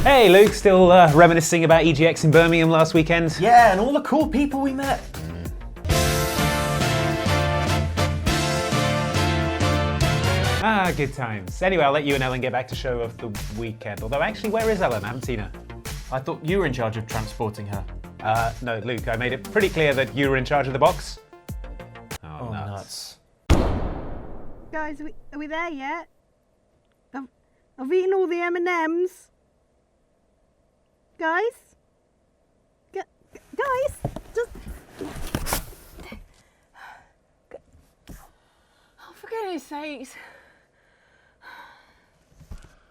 Hey Luke, still reminiscing about EGX in Birmingham last weekend? Yeah, and all the cool people we met. Ah, good times. Anyway, I'll let you and Ellen get back to show of the weekend. Although actually, where is Ellen? I haven't seen her. I thought you were in charge of transporting her. No, Luke, I made it pretty clear that you were in charge of the box. Oh, nuts. Guys, are we there yet? I've eaten all the M&Ms. Guys? Guys? Just... Oh, for goodness sakes.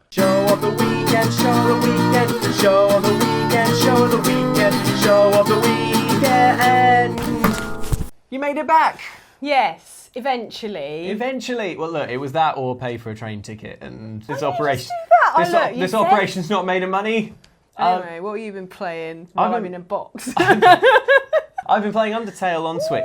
Show of the weekend, show of the weekend, show of the weekend, show of the weekend, show of the weekend. You made it back. Yes, eventually. Eventually. Well, look, it was that or pay for a train ticket, and this Why operation. didn't you just do that? This operation's not made of money. Anyway, what have you been playing while I'm in a box? I've been playing Undertale on Switch.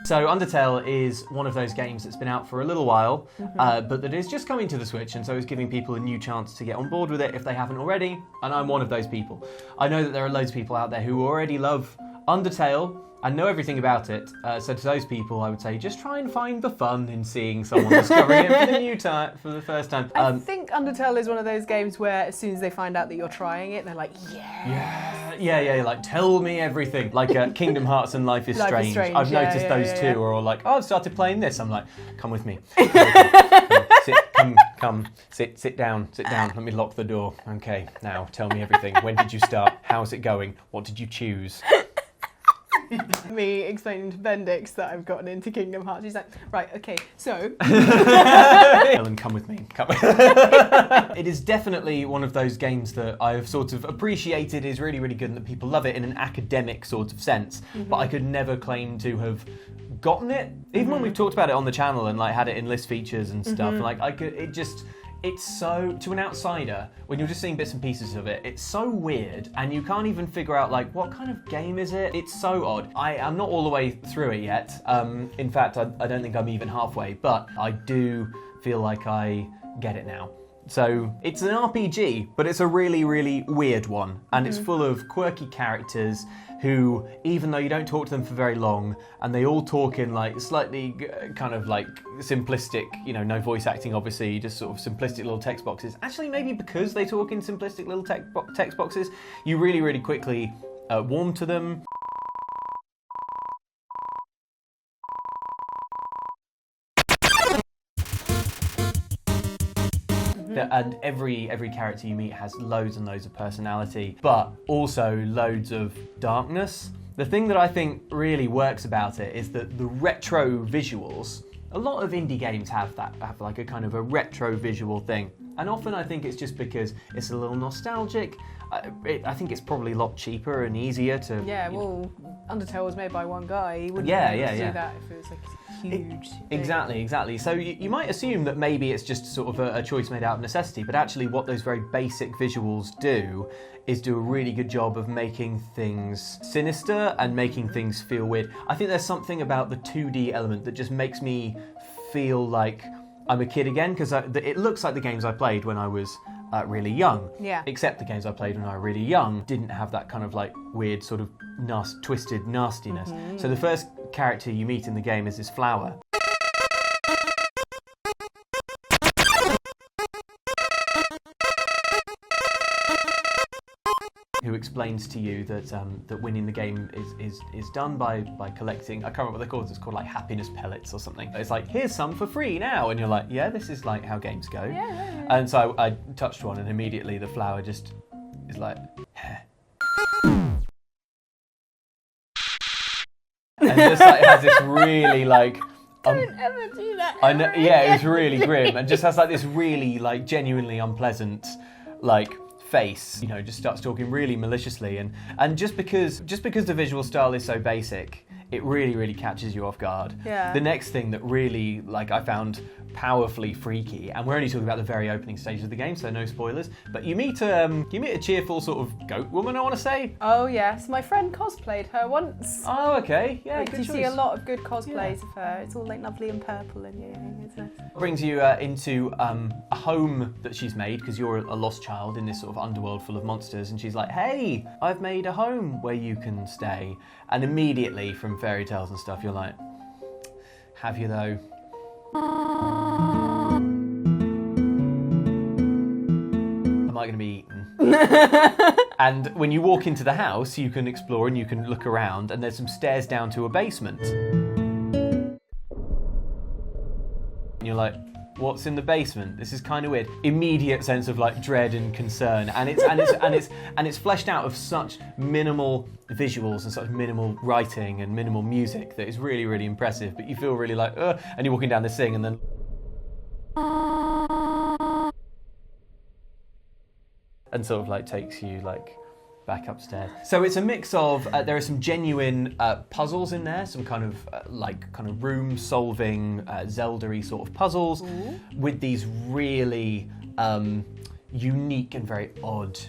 So Undertale is one of those games that's been out for a little while, but that is just coming to the Switch, and so it's giving people a new chance to get on board with it if they haven't already, and I'm one of those people. I know that there are loads of people out there who already love Undertale and know everything about it, so to those people I would say just try and find the fun in seeing someone discovering it for the first time. I think Undertale is one of those games where as soon as they find out that you're trying it, they're like, Yeah, like tell me everything. Like Kingdom Hearts and Life is Strange. I've noticed those two are all like, oh, I've started playing this. I'm like, come with me. Sit down. Let me lock the door. Okay, now tell me everything. When did you start? How's it going? What did you choose? Me explaining to Bendix that I've gotten into Kingdom Hearts. He's like, right, okay, so... Ellen, come with me. Come. It is definitely one of those games that I have sort of appreciated is really, really good and that people love it in an academic sort of sense, but I could never claim to have gotten it. Even when we've talked about it on the channel and like had it in list features and stuff, like it's so, to an outsider, when you're just seeing bits and pieces of it, it's so weird and you can't even figure out like, what kind of game is it? It's so odd. I'm not all the way through it yet. In fact, I don't think I'm even halfway, but I do feel like I get it now. So it's an RPG, but it's a really, really weird one. And it's full of quirky characters who, even though you don't talk to them for very long, and they all talk in like slightly kind of like simplistic, you know, no voice acting obviously, just sort of simplistic little text boxes. Actually, maybe because they talk in simplistic little text boxes, you really, really quickly warm to them. And every character you meet has loads and loads of personality, but also loads of darkness. The thing that I think really works about it is that the retro visuals, a lot of indie games have like a kind of a retro visual thing. And often I think it's just because it's a little nostalgic. I think it's probably a lot cheaper and easier to... Yeah, well, Undertale was made by one guy. He wouldn't do that if it was like a huge thing. Exactly. So you might assume that maybe it's just sort of a choice made out of necessity, but actually what those very basic visuals do is do a really good job of making things sinister and making things feel weird. I think there's something about the 2D element that just makes me feel like I'm a kid again, because it looks like the games I played when I was really young. Yeah. Except the games I played when I was really young didn't have that kind of like weird sort of twisted nastiness. So the first character you meet in the game is this flower. Who explains to you that that winning the game is done by collecting, I can't remember what they're called, it's called like happiness pellets or something. It's like, here's some for free now, and you're like, yeah, this is like how games go. Yeah. And so I touched one and immediately the flower just is like, and just like has this really like... Don't ever do that. I know, yeah, it was really grim and just has like this really like genuinely unpleasant like face, you know, just starts talking really maliciously, and just because the visual style is so basic, it really, really catches you off guard. Yeah. The next thing that really, like, I found powerfully freaky, and we're only talking about the very opening stages of the game, so no spoilers, but you meet a cheerful sort of goat woman, I want to say. Oh yes, my friend cosplayed her once. Oh, okay, yeah, Like, good you choice. see a lot of good cosplays of her. It's all like lovely and purple and yeah, it's nice. Brings you into a home that she's made, because you're a lost child in this sort of underworld full of monsters, and she's like, hey, I've made a home where you can stay. And immediately from fairy tales and stuff, you're like, have you though? Am I going to be eaten? And when you walk into the house, you can explore and you can look around, and there's some stairs down to a basement. And you're like, what's in the basement? This is kind of weird. Immediate sense of like dread and concern, and it's fleshed out of such minimal visuals and such minimal writing and minimal music that is really, really impressive. But you feel really like, and you're walking down this thing, and then and sort of like takes you like back upstairs. So it's a mix of there are some genuine puzzles in there, some kind of room solving Zelda-y sort of puzzles. Ooh. With these really unique and very odd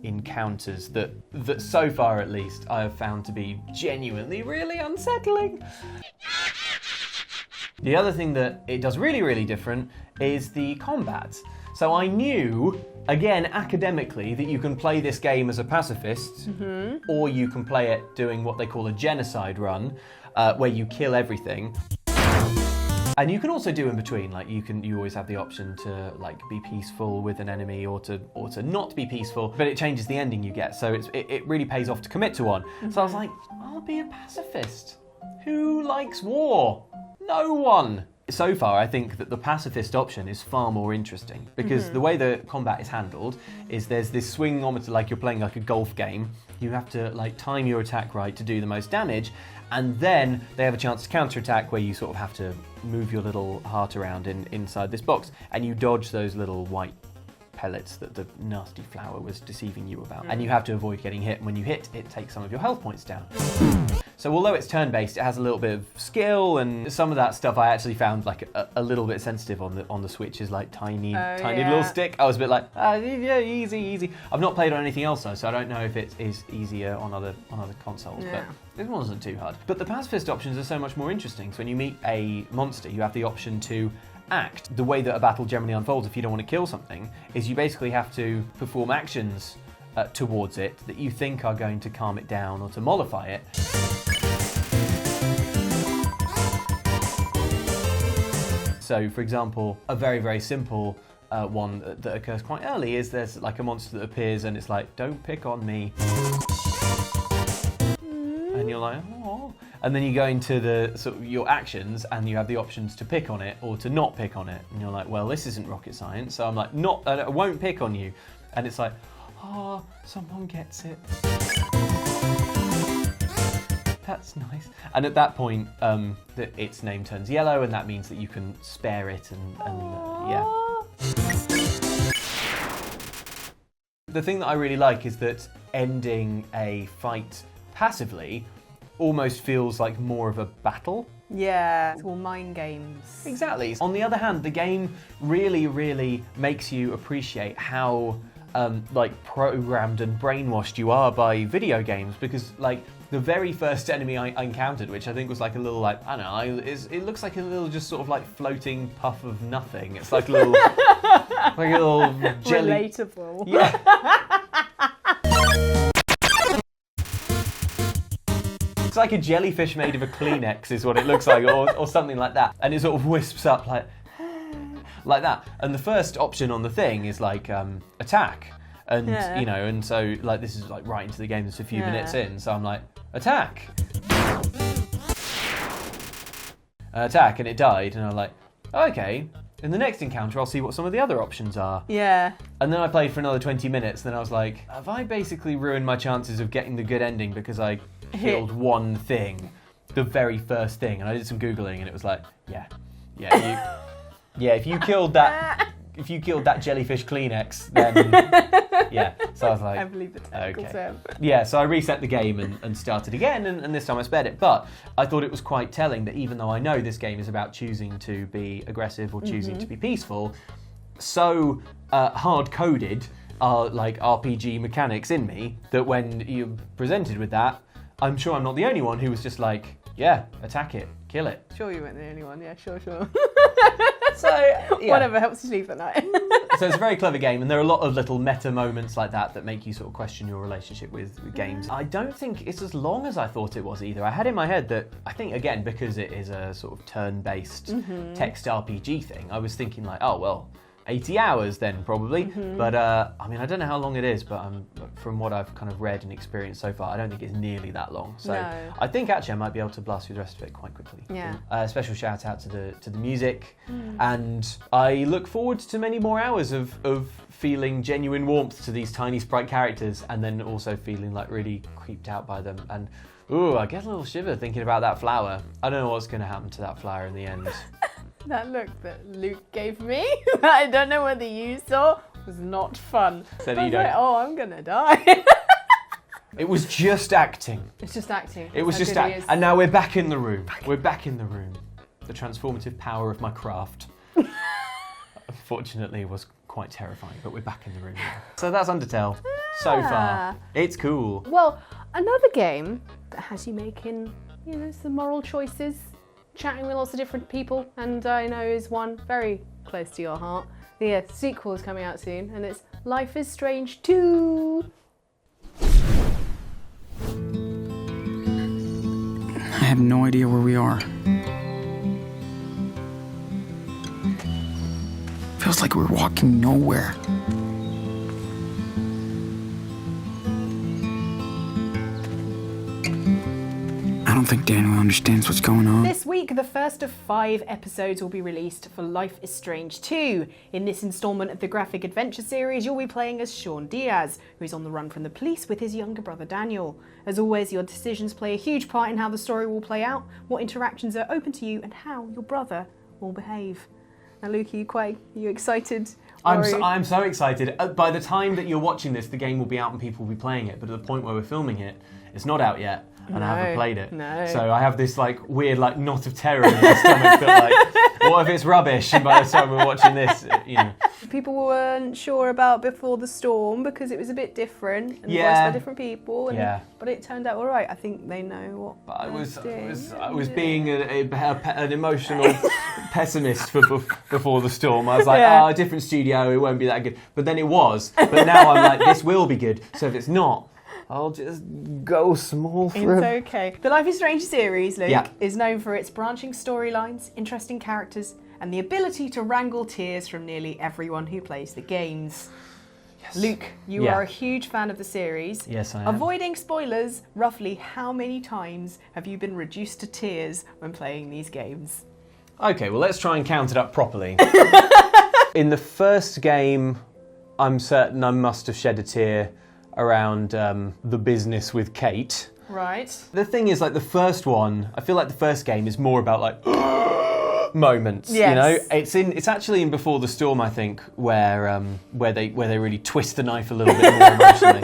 encounters that so far at least I have found to be genuinely really unsettling. The other thing that it does really, really different is the combat. So I knew, again, academically, that you can play this game as a pacifist, or you can play it doing what they call a genocide run, where you kill everything. And you can also do in between, like you always have the option to like be peaceful with an enemy or to not be peaceful, but it changes the ending you get. So it really pays off to commit to one. So I was like, I'll be a pacifist. Who likes war? No one. So far, I think that the pacifist option is far more interesting, because the way the combat is handled is there's this swingometer, like you're playing like a golf game. You have to like time your attack right to do the most damage, and then they have a chance to counterattack where you sort of have to move your little heart around inside this box, and you dodge those little white pellets that the nasty flower was deceiving you about. And you have to avoid getting hit, and when you hit, it takes some of your health points down. So although it's turn-based, it has a little bit of skill, and some of that stuff I actually found like a little bit sensitive on the Switch, is like tiny little stick. I was a bit like, yeah, easy. I've not played on anything else though, so I don't know if it is easier on other consoles, but it wasn't too hard. But the pacifist options are so much more interesting. So when you meet a monster, you have the option to act. The way that a battle generally unfolds if you don't want to kill something is you basically have to perform actions towards it that you think are going to calm it down or to mollify it. So, for example, a very, very simple one that occurs quite early is there's like a monster that appears and it's like, don't pick on me. And you're like, oh. And then you go into the sort of your actions and you have the options to pick on it or to not pick on it. And you're like, well, this isn't rocket science. So I'm like, I won't pick on you. And it's like, someone gets it. That's nice. And at that point, its name turns yellow, and that means that you can spare it, and yeah. The thing that I really like is that ending a fight passively almost feels like more of a battle. Yeah, it's all mind games. Exactly. On the other hand, the game really, really makes you appreciate how like programmed and brainwashed you are by video games, because like the very first enemy I encountered, which I think was like a little like, I don't know, it looks like a little just sort of like floating puff of nothing. It's like a little, like a little jelly. Relatable. Yeah. It's like a jellyfish made of a Kleenex is what it looks like, or something like that. And it sort of wisps up like that. And the first option on the thing is like attack. And you know, and so like this is like right into the game, it's a few minutes in, so I'm like, attack. Attack, and it died, and I'm like, okay. In the next encounter, I'll see what some of the other options are. Yeah. And then I played for another 20 minutes, and then I was like, have I basically ruined my chances of getting the good ending because I killed one thing, the very first thing? And I did some Googling, and it was like, yeah, if you killed that if you killed that jellyfish Kleenex, then yeah. So I was like, I believe the technical term. Yeah, so I reset the game and started again, and this time I spared it. But I thought it was quite telling that even though I know this game is about choosing to be aggressive or choosing to be peaceful, so hard-coded are like RPG mechanics in me that when you're presented with that, I'm sure I'm not the only one who was just like, yeah, attack it, kill it. Sure you weren't the only one, yeah, sure. So, yeah. Whatever helps you sleep at night. So it's a very clever game, and there are a lot of little meta moments like that make you sort of question your relationship with games. I don't think it's as long as I thought it was either. I had in my head that, I think, again, because it is a sort of turn-based text RPG thing, I was thinking like, oh, well, 80 hours then, probably. But, I mean, I don't know how long it is, but from what I've kind of read and experienced so far, I don't think it's nearly that long. So No. I think, actually, I might be able to blast through the rest of it quite quickly. Yeah. Special shout out to the music, and I look forward to many more hours of feeling genuine warmth to these tiny sprite characters, and then also feeling like really creeped out by them. And ooh, I get a little shiver thinking about that flower. I don't know what's going to happen to that flower in the end. That look that Luke gave me, I don't know whether you saw, was not fun. Said I you was like, don't. oh, I'm gonna die. It was just acting. It's just acting. It was That's just how good he acting. is. And now we're back in the room. We're back in the room. The transformative power of my craft. Unfortunately, was quite terrifying, but we're back in the room now. So that's Undertale. So far. It's cool. Well, another game that has you making, some moral choices, chatting with lots of different people, and I know is one very close to your heart. The sequel is coming out soon, and it's Life is Strange 2. I have no idea where we are. Feels like we're walking nowhere. I don't think Daniel understands what's going on. This week, the first of 5 episodes will be released for Life is Strange 2. In this instalment of the graphic adventure series, you'll be playing as Sean Diaz, who's on the run from the police with his younger brother Daniel. As always, your decisions play a huge part in how the story will play out, what interactions are open to you, and how your brother will behave. Now, Luke, are you excited? I'm so excited. By the time that you're watching this, the game will be out and people will be playing it. But at the point where we're filming it, it's not out yet, and I haven't played it. No. So I have this weird knot of terror in my stomach that what if it's rubbish? And by the time we're watching this, People weren't sure about Before the Storm because it was a bit different and voiced by different people. But it turned out all right. I think they know what. I was being an emotional pessimist for Before the Storm. I was like, different studio, it won't be that good. But then it was. But now I'm like, this will be good. So if it's not, I'll just go small for It's okay. The Life is Strange series, Luke, Yeah. is known for its branching storylines, interesting characters, and the ability to wrangle tears from nearly everyone who plays the games. Yes. Luke, you are a huge fan of the series. Yes, I am. Avoiding spoilers, roughly how many times have you been reduced to tears when playing these games? Okay, well, let's try and count it up properly. In the first game, I'm certain I must have shed a tear around the business with Kate. Right. The thing is, the first one, I feel like the first game is more about moments. Yes. It's actually in Before the Storm, I think, where they really twist the knife a little bit more emotionally.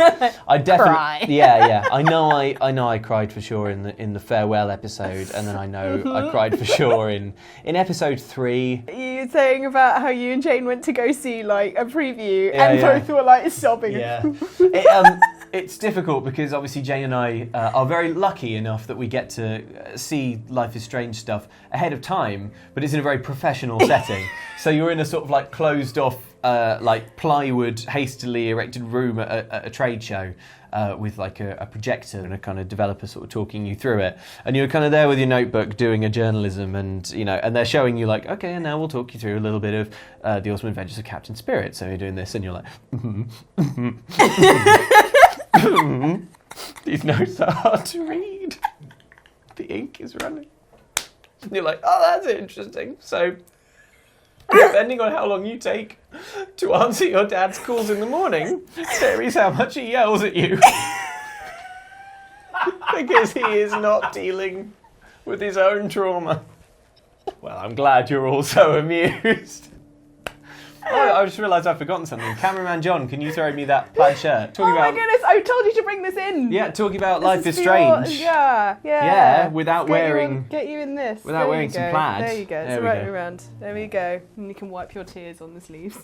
I definitely Cry. Yeah. I know I cried for sure in the farewell episode, and then I know I cried for sure in episode 3. You were saying about how you and Jane went to go see a preview and both were sobbing. Yeah. It's difficult because obviously Jane and I are very lucky enough that we get to see Life is Strange stuff ahead of time, but it's in a very professional setting. So you're in a sort of closed off, plywood, hastily erected room at a trade show with a projector and a kind of developer sort of talking you through it. And you're kind of there with your notebook doing a journalism and, and they're showing you okay, and now we'll talk you through a little bit of The Awesome Adventures of Captain Spirit. So you're doing this and you're like, these notes are hard to read. The ink is running. And you're like, oh, that's interesting. So, depending on how long you take to answer your dad's calls in the morning, varies how much he yells at you. Because he is not dealing with his own trauma. Well, I'm glad you're all so amused. Oh, I just realised I've forgotten something. Cameraman John, can you throw me that plaid shirt? Oh my goodness, I told you to bring this in. Yeah, talking about This Life is for your- Strange. yeah. Yeah, without Get you wearing... get you in this. without There you wearing some go. plaid. There you go. There It's we right go. around. There we go. And you can wipe your tears on the sleeves.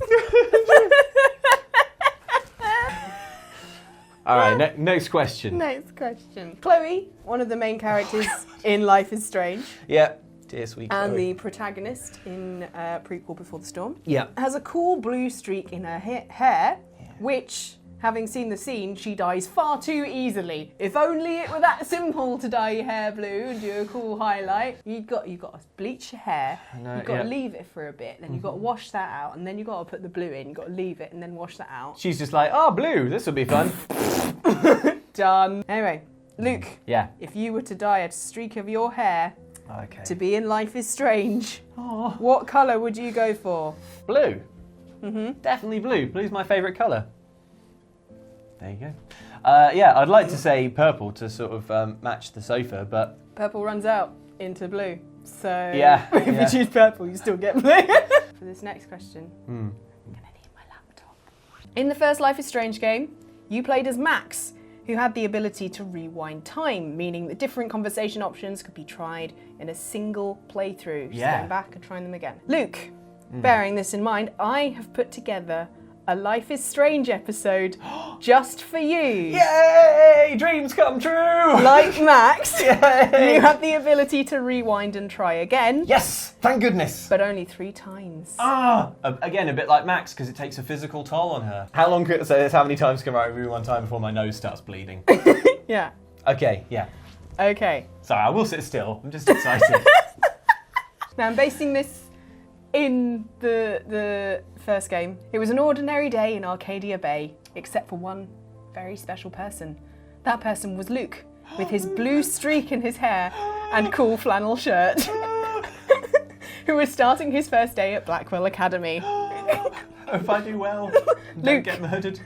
All right, next question. Next question. Chloe, one of the main characters in Life is Strange, Yeah, dear sweet and Chloe. the protagonist in Prequel Before the Storm, Yeah. has a cool blue streak in her hair, which, having seen the scene, she dyes far too easily. If only it were that simple to dye your hair blue and do a cool highlight. You've got to bleach your hair, No, you've got yeah. to leave it for a bit, then you've got to wash that out, and then you've got to put the blue in, you've got to leave it and then wash that out. She's just like, oh, blue, this will be fun. Done. Anyway, Luke, Yeah. if you were to dye a streak of your hair Okay. to be in Life is Strange, what colour would you go for? Blue. Definitely blue. Blue's my favourite colour. There you go. Yeah, I'd like to say purple to sort of match the sofa, but Purple runs out into blue. So Yeah, if yeah. you choose purple, you still get blue. For this next question, I'm going to need my laptop. In the first Life is Strange game, you played as Max, who had the ability to rewind time, meaning that different conversation options could be tried in a single playthrough. Just Yeah. going back and trying them again. Luke, bearing this in mind, I have put together a Life is Strange episode just for you. yay! Dreams come true! Like Max, Yay! you have the ability to rewind and try again, Yes! Thank goodness! but only 3 times. Again, a bit like Max, because it takes a physical toll on her. How long could it say this? How many times can I rewind time before my nose starts bleeding? Yeah. Okay, yeah. Okay. Sorry, I will sit still. I'm just excited. Now I'm basing this in the first game. It was an ordinary day in Arcadia Bay, except for one very special person. That person was Luke, with his blue streak in his hair and cool flannel shirt, who was starting his first day at Blackwell Academy. Hope I do well. Luke. Don't get murdered.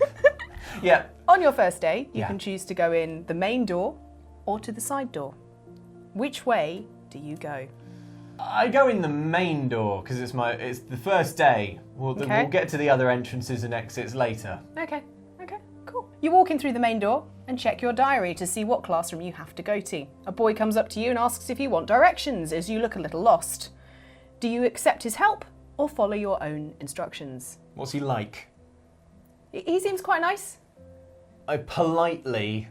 Yeah. On your first day, you Yeah. can choose to go in the main door or to the side door. Which way do you go? I go in the main door because it's the first day. Okay. We'll get to the other entrances and exits later. Okay, cool. You walk in through the main door and check your diary to see what classroom you have to go to. A boy comes up to you and asks if you want directions as you look a little lost. Do you accept his help or follow your own instructions? What's he like? He seems quite nice. I politely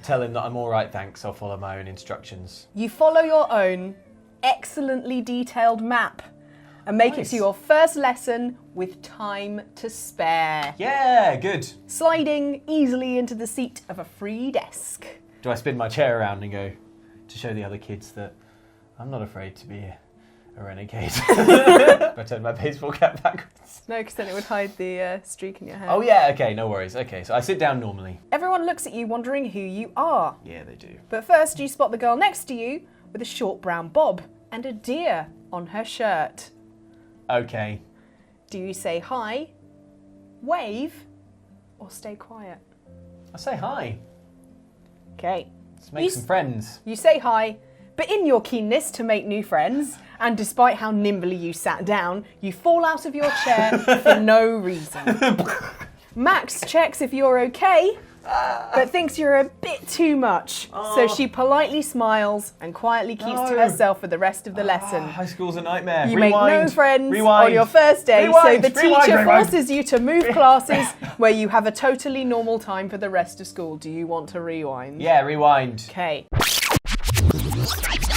tell him that I'm all right, thanks. I'll follow my own instructions. You follow your own excellently detailed map and make it Nice. to your first lesson with time to spare. Yeah, good. Sliding easily into the seat of a free desk. Do I spin my chair around and go to show the other kids that I'm not afraid to be a renegade? I turn my baseball cap backwards. No, because then it would hide the streak in your hair. Oh yeah, okay, no worries. Okay, so I sit down normally. Everyone looks at you wondering who you are. Yeah, they do. But first you spot the girl next to you with a short brown bob and a deer on her shirt. Okay. Do you say hi, wave, or stay quiet? I say hi. Okay. Let's make some friends. You say hi, but in your keenness to make new friends, and despite how nimbly you sat down, you fall out of your chair for no reason. Max checks if you're okay, but thinks you're a bit too much. So she politely smiles and quietly keeps to No. herself for the rest of the lesson. High school's a nightmare. You make no Rewind. friends Rewind. on your first day, Rewind. so the Rewind. teacher Rewind. forces you to move classes where you have a totally normal time for the rest of school. Do you want to rewind? Yeah, rewind. Okay.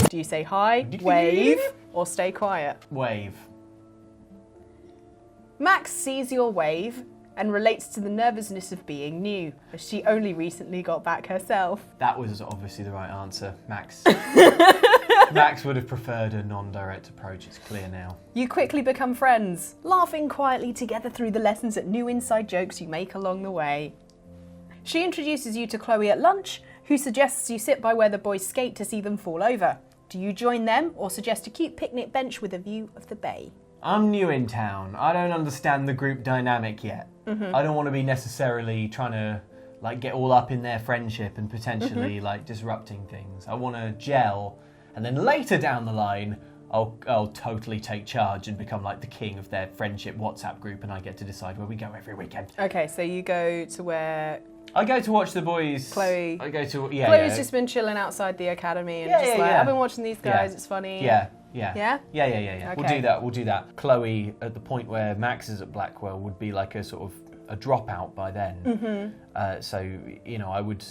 Do you say hi, wave, or stay quiet? Wave. Max sees your wave and relates to the nervousness of being new, as she only recently got back herself. That was obviously the right answer. Max. Max would have preferred a non-direct approach, it's clear now. You quickly become friends, laughing quietly together through the lessons at new inside jokes you make along the way. She introduces you to Chloe at lunch, who suggests you sit by where the boys skate to see them fall over. Do you join them or suggest a cute picnic bench with a view of the bay? I'm new in town. I don't understand the group dynamic yet. I don't want to be necessarily trying to get all up in their friendship and potentially disrupting things. I want to gel, and then later down the line, I'll totally take charge and become like the king of their friendship WhatsApp group, and I get to decide where we go every weekend. Okay, so you go to where I go to watch the boys. Chloe. I go to Chloe's just been chilling outside the academy and I've been watching these guys. It's funny. Yeah. Yeah? Yeah. Okay. We'll do that. Chloe, at the point where Max is at Blackwell, would be like a sort of a dropout by then. So, you know, I would.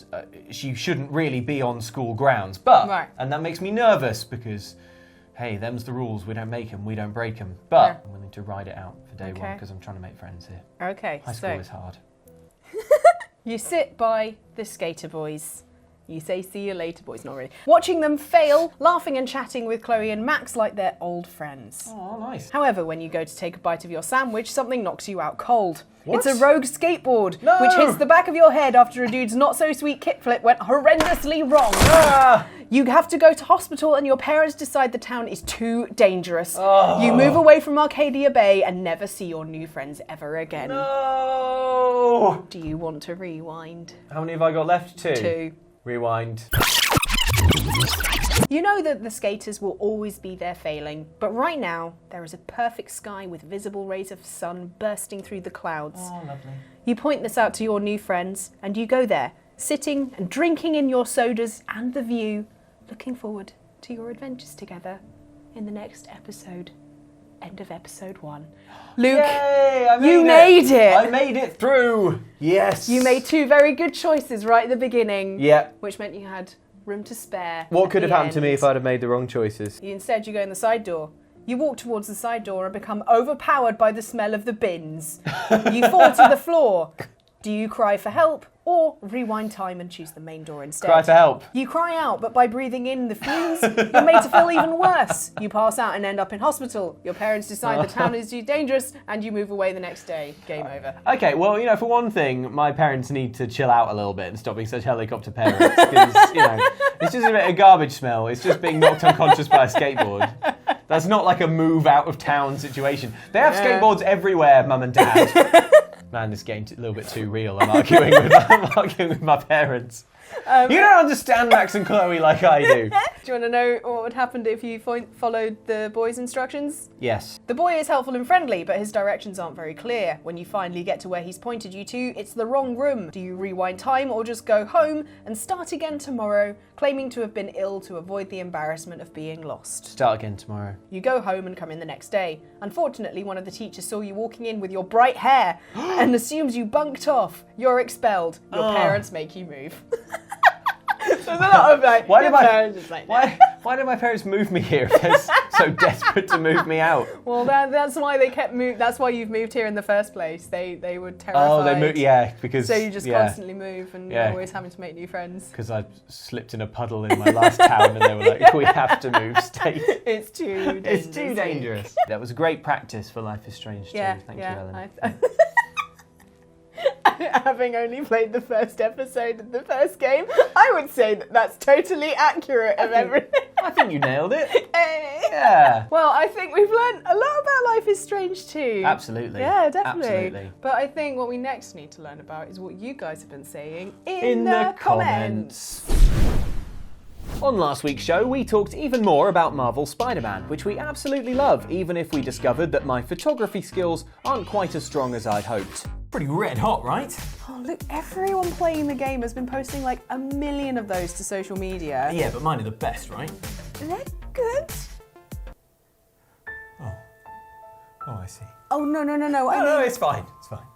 She shouldn't really be on school grounds, but and that makes me nervous because, hey, them's the rules. We don't make them, we don't break them. But I'm willing to ride it out for day one because I'm trying to make friends here. Okay. High school is hard. You sit by the skater boys. You say, see you later, boys. Not really. Watching them fail, laughing and chatting with Chloe and Max like they're old friends. Oh, nice. However, when you go to take a bite of your sandwich, something knocks you out cold. What? It's a rogue skateboard, which hits the back of your head after a dude's not-so-sweet kickflip went horrendously wrong. You have to go to hospital and your parents decide the town is too dangerous. You move away from Arcadia Bay and never see your new friends ever again. No! Do you want to rewind? How many have I got left? 2. 2. Rewind. You know that the skaters will always be there failing, but right now there is a perfect sky with visible rays of sun bursting through the clouds. Oh, lovely. You point this out to your new friends and you go there, sitting and drinking in your sodas and the view, looking forward to your adventures together in the next episode. End of episode 1. Luke, Yay, you made it! I made it through! Yes! You made 2 very good choices right at the beginning. Yeah. Which meant you had room to spare. What could have happened to me if I'd have made the wrong choices? Instead, you go in the side door. You walk towards the side door and become overpowered by the smell of the bins. You fall to the floor. Do you cry for help or rewind time and choose the main door instead? Cry for help. You cry out, but by breathing in the fumes, you're made to feel even worse. You pass out and end up in hospital. Your parents decide the town is too dangerous and you move away the next day. Game over. Okay, well, you know, for one thing, my parents need to chill out a little bit and stop being such helicopter parents. Because, you know, it's just a bit of garbage smell. It's just being knocked unconscious by a skateboard. That's not like a move out of town situation. They have skateboards everywhere, Mum and Dad. Man, this game's a little bit too real. I'm arguing with my parents. You don't understand Max and Chloe like I do. Do you want to know what would happen if you followed the boy's instructions? Yes. The boy is helpful and friendly, but his directions aren't very clear. When you finally get to where he's pointed you to, it's the wrong room. Do you rewind time or just go home and start again tomorrow, claiming to have been ill to avoid the embarrassment of being lost? Start again tomorrow. You go home and come in the next day. Unfortunately, one of the teachers saw you walking in with your bright hair and assumes you bunked off. You're expelled. Your parents make you move. There's a lot of like, why did my parents move me here if they're so desperate to move me out? Well, that's why they kept that's why you've moved here in the first place. They were terrified. Oh, they moved, yeah, because... So you just constantly move and you're always having to make new friends. Because I slipped in a puddle in my last town and they were like, we have to move state. It's too dangerous. It's too dangerous. That was a great practice for Life is Strange too. Thank you, Ellen. Having only played the first episode of the first game, I would say that that's totally accurate of everything. I think you nailed it. Hey. Yeah. Well, I think we've learned a lot about Life is Strange too. Absolutely. Yeah, definitely. Absolutely. But I think what we next need to learn about is what you guys have been saying in the comments. On last week's show, we talked even more about Marvel Spider-Man, which we absolutely love, even if we discovered that my photography skills aren't quite as strong as I'd hoped. Pretty red hot, right? Oh, look, everyone playing the game has been posting like 1 million of those to social media. Yeah, but mine are the best, right? They're good. Oh, I see. Oh, no. No, it's fine. It's fine.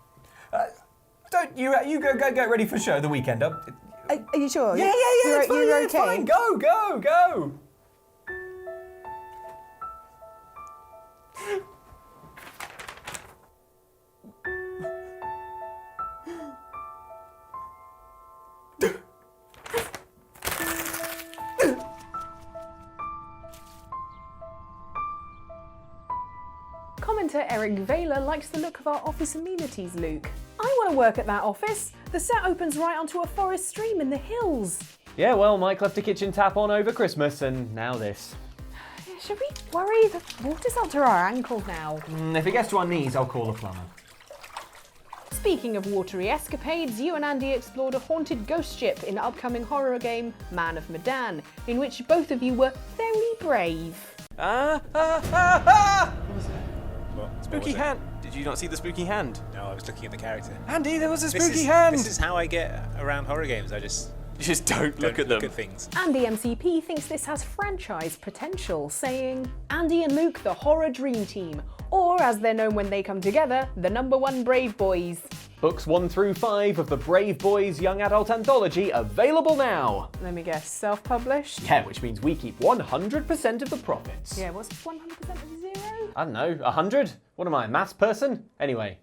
Don't you go get ready for show the weekend up. Are you sure? Yeah. It's fine, you're it's okay. fine. Go. Commenter Eric Vayler likes the look of our office amenities, Luke. I want to work at that office. The set opens right onto a forest stream in the hills. Yeah, well, Mike left the kitchen tap on over Christmas, and now this. Should we worry? The water's up to our ankles now. If it gets to our knees, I'll call a plumber. Speaking of watery escapades, you and Andy explored a haunted ghost ship in the upcoming horror game Man of Medan, in which both of you were very brave. What Spooky was it? hand. Did you not see the spooky hand? No, I was looking at the character. Andy, there was a spooky hand. This is how I get around horror games. I just You just don't look at them. Look at things. Andy MCP thinks this has franchise potential, saying, Andy and Luke, the horror dream team, or as they're known when they come together, the #1 Brave Boys. Books 1 through 5 of the Brave Boys Young Adult Anthology available now. Let me guess, self-published? Yeah, which means we keep 100% of the profits. Yeah, what's 100% of 0? I don't know, 100? What am I, a maths person? Anyway.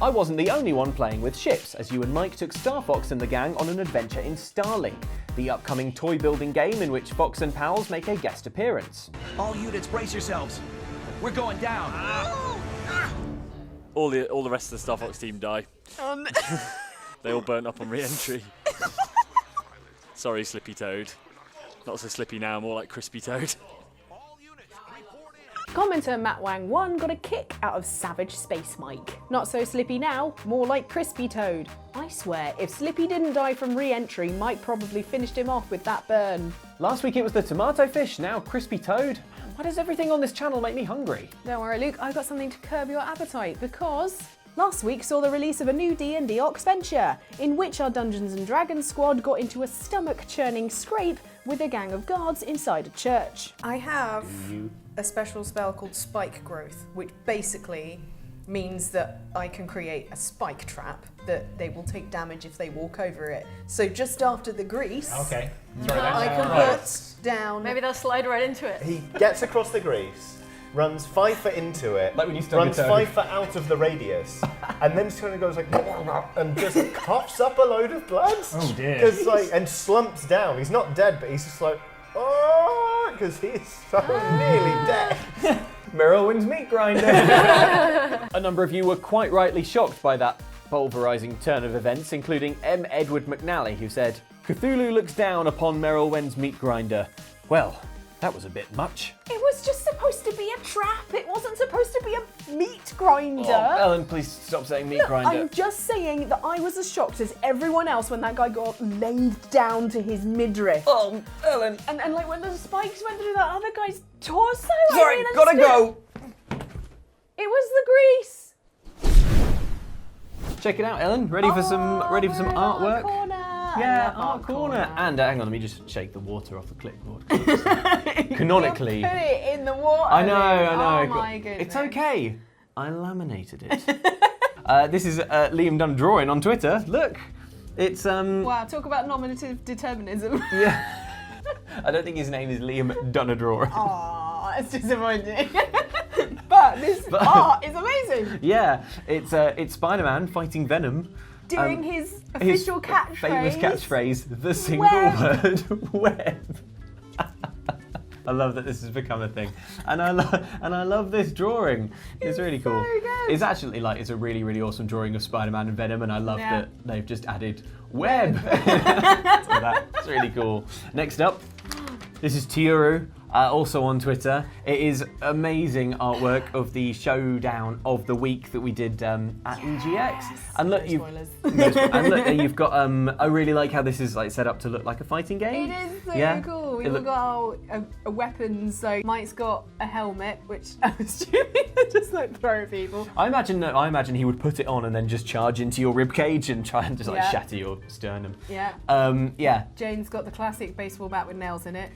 I wasn't the only one playing with ships, as you and Mike took Star Fox and the gang on an adventure in Starlink, the upcoming toy building game in which Fox and pals make a guest appearance. All units, brace yourselves. We're going down. All the rest of the Star Fox team die. They all burnt up on re-entry. Sorry, Slippy Toad. Not so slippy now, more like Crispy Toad. Commenter Matt Wang1 got a kick out of Savage Space Mike. Not so Slippy now, more like Crispy Toad. I swear, if Slippy didn't die from re-entry, Mike probably finished him off with that burn. Last week it was the tomato fish, now Crispy Toad. Why does everything on this channel make me hungry? Don't worry, Luke, I've got something to curb your appetite, because last week saw the release of a new D&D Ox venture, in which our Dungeons & Dragons squad got into a stomach-churning scrape with a gang of guards inside a church. I have a special spell called Spike Growth, which basically means that I can create a spike trap that they will take damage if they walk over it. So just after the grease, Okay. I can put down... Maybe they'll slide right into it. He gets across the grease, runs 5 foot into it, Like when you stub runs your toe. 5 foot out of the radius, and then just kind of goes like, and just coughs up a load of blood. Oh dear. And slumps down. He's not dead, but he's just like, oh, because he's so nearly dead. Merylwyn's meat grinder. A number of you were quite rightly shocked by that pulverising turn of events, including M. Edward McNally, who said, Cthulhu looks down upon Merylwyn's meat grinder. Well, that was a bit much. It was just supposed to be a trap. It wasn't supposed to be a meat grinder. Oh, Ellen, please stop saying meat Look, grinder. I'm just saying that I was as shocked as everyone else when that guy got laid down to his midriff. Oh, Ellen. And like when the spikes went through that other guy's torso. Sorry, I gotta go. It was the grease. Check it out, Ellen. Ready for some we're in Art artwork? Corner. Yeah, I love art corner. And hang on, let me just shake the water off the clipboard. Canonically. You put it in the water. I know. Oh my goodness. It's okay. I laminated it. This is Liam done drawing on Twitter. Look, it's Wow, talk about nominative determinism. Yeah. I don't think his name is Liam Dunadrawing. Aw, it's disappointing. But this art is amazing. Yeah, it's Spider-Man fighting Venom. Doing his official catchphrase. Famous catchphrase, the single word web. I love that this has become a thing, and I love this drawing. It's really cool. so good. It's actually it's a really really awesome drawing of Spider-Man and Venom, and I love that they've just added web. So that's really cool. Next up, this is Tiuru. Also on Twitter. It is amazing artwork of the showdown of the week that we did at EGX. And look, you've got. I really like how this is set up to look like a fighting game. It is so cool. We've got a weapon. So Mike's got a helmet, which I'm assuming just throw at people. I imagine he would put it on and then just charge into your ribcage and try and just shatter your sternum. Yeah. Yeah. Jane's got the classic baseball bat with nails in it.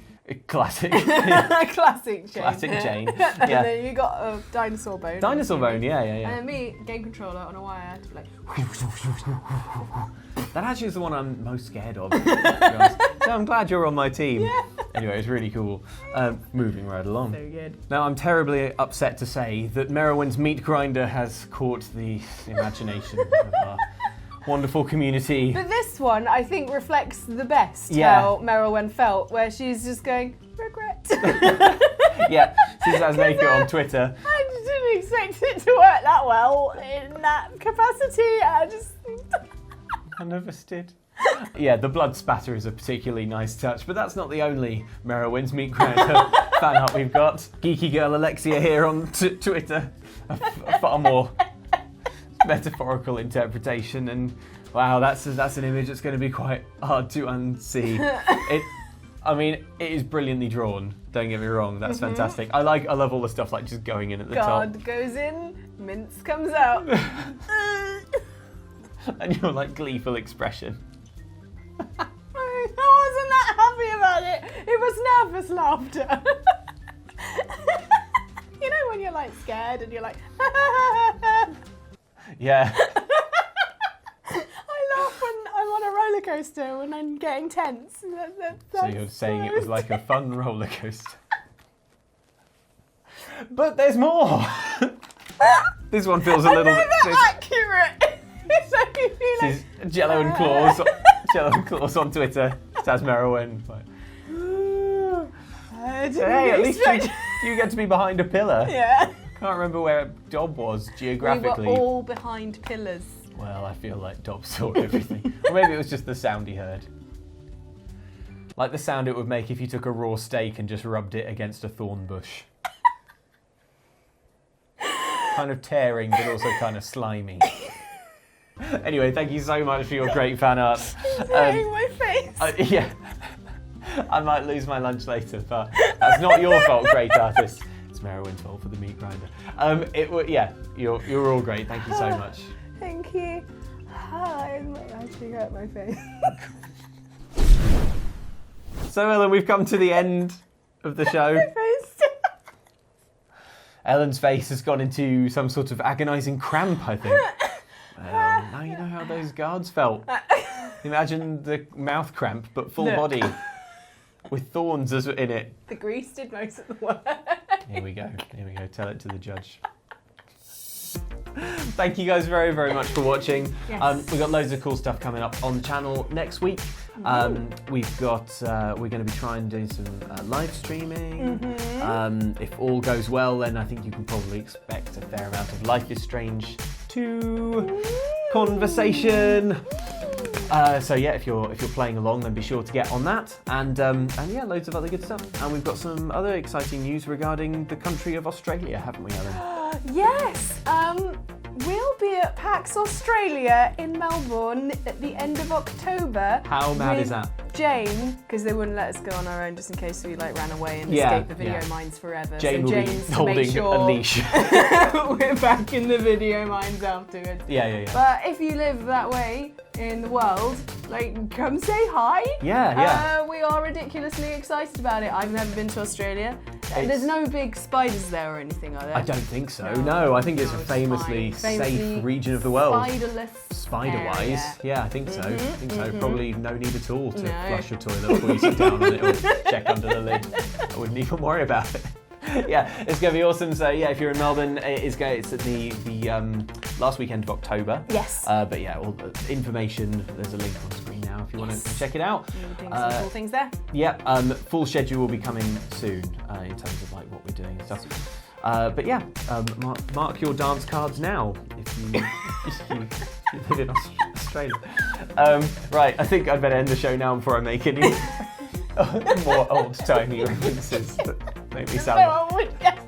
Classic. Classic Jane. Classic Jane. And Yeah. then you got a dinosaur bone. Dinosaur bone, yeah. And then me, game controller on a wire. That actually is the one I'm most scared of. To be honest. So I'm glad you're on my team. Yeah. Anyway, it's really cool. Moving right along. So good. Now, I'm terribly upset to say that Merylwyn's meat grinder has caught the imagination of our wonderful community. But this one, I think, reflects the best how Merylwyn felt, where she's just going, regret. Yeah, she says naked on Twitter. I just didn't expect it to work that well in that capacity. I never did. Yeah, the blood spatter is a particularly nice touch, but that's not the only Merylwyn's meat grinder fan art we've got. Geeky girl Alexia here on Twitter, a far more metaphorical interpretation, and wow, that's an image that's going to be quite hard to unsee. I mean, it is brilliantly drawn. Don't get me wrong, that's fantastic. I love all the stuff like just going in at the Guard top. goes in, mince comes out. And your like gleeful expression. I wasn't that happy about it. It was nervous laughter. You know when you're like scared and you're like, Yeah. I laugh when I'm on a roller coaster when I'm getting tense. So you're saying it was like a fun roller coaster. But there's more. This one feels a little bit accurate. So you feel This is Jello and Claus. Jello and Claus on Twitter. Saz Merowyn. Hey, at least you get to be behind a pillar. Yeah. Can't remember where Dob was geographically. We were all behind pillars. Well, I feel like Dob saw everything. Or maybe it was just the sound he heard. Like the sound it would make if you took a raw steak and just rubbed it against a thorn bush. Kind of tearing, but also kind of slimy. Anyway, thank you so much for your great fan art. It's hurting my face. Yeah. I might lose my lunch later, but that's not your fault, great artist. It's Merowyn's fault for the meat grinder. You're all great. Thank you so much. Thank you. I actually hurt my face. So, Ellen, we've come to the end of the show. Ellen's face has gone into some sort of agonising cramp, I think. Well, now you know how those guards felt. Imagine the mouth cramp, but full body, with thorns in it. The grease did most of the work. Here we go. Tell it to the judge. Thank you guys very, very much for watching. Yes. We've got loads of cool stuff coming up on the channel next week. We're going to be trying doing some live streaming. If all goes well, then I think you can probably expect a fair amount of Life is Strange 2 conversation. So yeah, if you're playing along, then be sure to get on that. And yeah, loads of other good stuff. And we've got some other exciting news regarding the country of Australia, haven't we, Ellen? Yes. We'll be at PAX Australia in Melbourne at the end of October. How mad is that? Jane, because they wouldn't let us go on our own just in case we ran away and escaped the video mines forever. Jane so will Jane's be holding a leash. We're back in the video mines afterwards. Yeah. But if you live that way in the world, come say hi. Yeah. We are ridiculously excited about it. I've never been to Australia. There's no big spiders there or anything, are there? I don't think so. No, I think it's a famously safe region of the world. Spiderless. Spider-wise, yeah, I think so. Probably no need at all to flush your toilet before you sit down on it or check under the lid. I wouldn't even worry about it. Yeah, it's going to be awesome. So yeah, if you're in Melbourne, it's at the last weekend of October. Yes. But yeah, all the information, there's a link on screen now if you want to check it out. Doing some cool things there. Yeah, full schedule will be coming soon in terms of what we're doing and stuff. But yeah, mark your dance cards now if you live in Australia. Right, I think I'd better end the show now before I make any more old-timey references that make me sound... No one would get.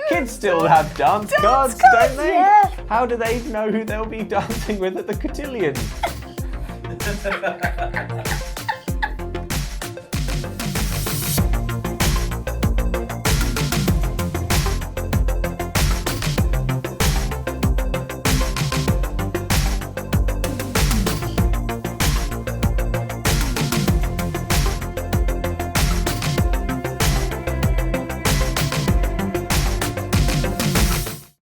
Kids still have dance cards, don't they? Yeah. How do they know who they'll be dancing with at the cotillion?